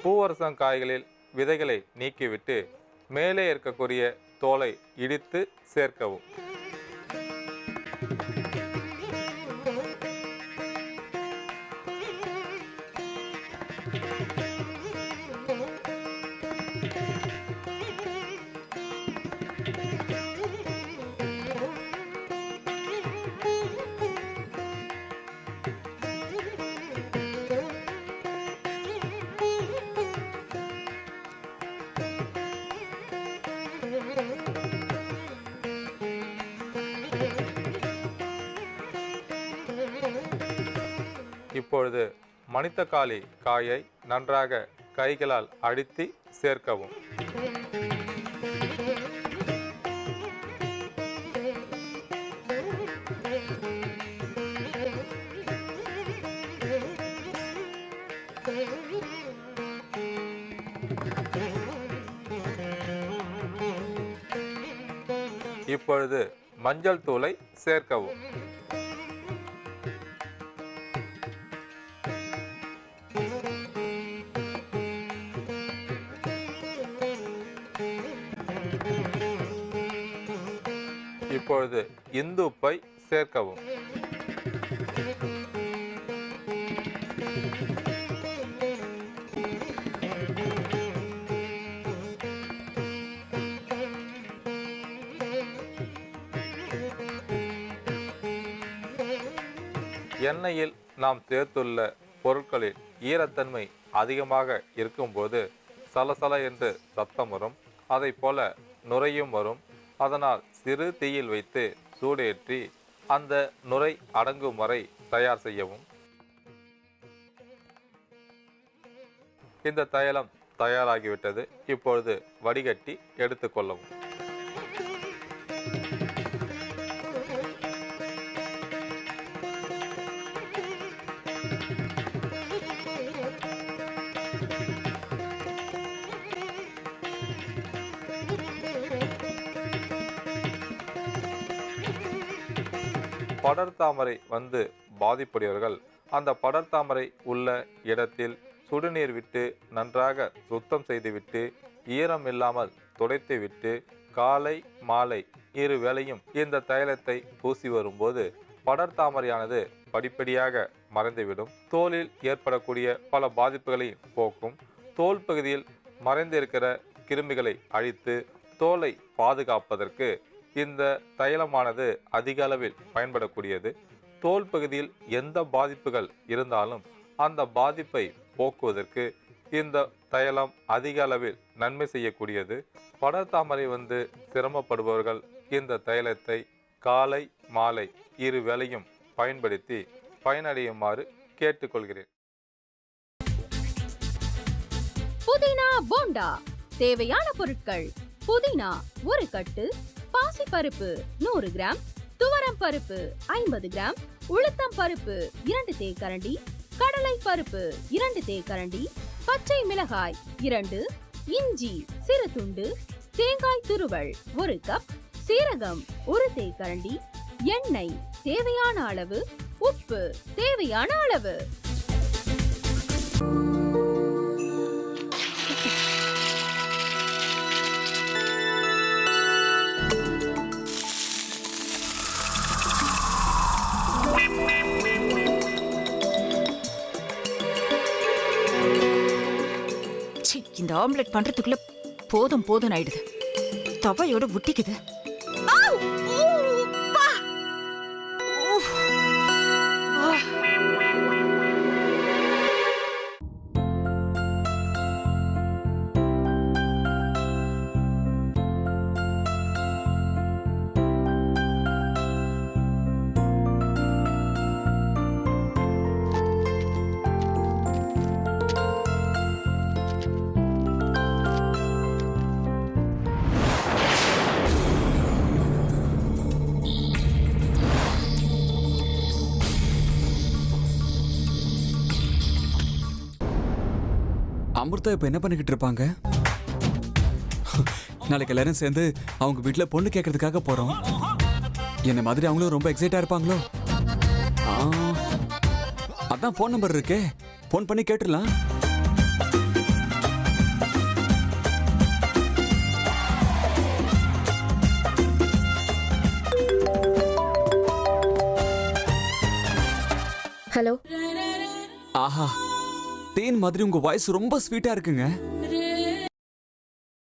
பூவரசங்காய்களில் விதைகளை நீக்கிவிட்டு மேலே இருக்கக்கூடிய தோலை இடித்து சேர்க்கவும். இப்பொழுது மணித்தக்காளி காயை நன்றாக கைகளால் அடித்து சேர்க்கவும். இப்பொழுது மஞ்சள் தூளை சேர்க்கவும். இப்பொழுது இந்து உப்பை சேர்க்கவும். எண்ணெயில் நாம் சேர்த்துள்ள பொருட்களில் ஈரத்தன்மை அதிகமாக இருக்கும்போது சலசல என்று சத்தம் வரும். அதை போல நுரையும் வரும். அதனால் சிறு தீயில் வைத்து சூடேற்றி அந்த நுரை அடங்கும் வரை தயார் செய்யவும். இந்த தைலம் தயாராகிவிட்டது. இப்பொழுது வடிகட்டி எடுத்துக்கொள்ளவும். படர்தாமரை வந்து பாதிப்புடையவர்கள் அந்த படர்தாமரை உள்ள இடத்தில் சுடுநீர் விட்டு நன்றாக சுத்தம் செய்துவிட்டு ஈரம் இல்லாமல் துடைத்து விட்டு காலை மாலை இரு வேளையும் இந்த தைலத்தை பூசி வரும்போது படர்தாமரையானது படிப்படியாக மறைந்துவிடும். தோலில் ஏற்படக்கூடிய பல பாதிப்புகளை போக்கும். தோல் பகுதியில் மறைந்திருக்கிற கிருமிகளை அழித்து தோலை பாதுகாப்பதற்கு இந்த தைலமானது அதிக அளவில் பயன்படக்கூடியது. தோல் பகுதியில் எந்த பாதிப்புகள் இருந்தாலும் அந்த பாதிப்பை போக்குவதற்கு இந்த தைலம் அதிக அளவில் நன்மை செய்யக்கூடியது. படர்தாமரை வந்து சிரமப்படுபவர்கள் இந்த தைலத்தை காலை மாலை இரு வேளையும் பயன்படுத்தி பயனடையுமாறு கேட்டுக்கொள்கிறேன். புதினா போண்டா தேவையான பொருட்கள்: புதினா 1 கட்டு, பாசிப்பருப்பு 100 கிராம், துவரம் பருப்பு 50 கிராம், உளுத்தம் பருப்பு 2 தேக்கரண்டி, கடலை பருப்பு 2 தேக்கரண்டி, பச்சை மிளகாய் 2, இஞ்சி சிறு துண்டு, தேங்காய் துருவல் 1 கப், சீரகம் 1 தேக்கரண்டி, எண்ணெய் தேவையான அளவு, உப்பு தேவையான அளவு. இந்த ஆம்லெட் பண்றதுக்குள்ள போதும் போதும் ஆயிடுது. தவையோட ஒட்டிக்குது. அமிர்தா இப்ப என்ன பண்ணிக்கிட்டு இருப்பாங்க? நாளைக்கு எல்லாரும் சேர்ந்து அவங்க வீட்டில் பொண்ணு கேட்கறதுக்காக போறோம். என்ன மாதிரி அவங்களும் ரொம்ப எக்ஸைட்டா இருப்பாங்களோ. ஆ, அதான் ஃபோன் நம்பர் இருக்கே, ஃபோன் பண்ணி கேட்டுடலாம். ஹலோ. ஆஹா, தேன் மாதிரி உங்க வாய்ஸ் ரொம்ப ஸ்வீட்டா இருக்குங்க.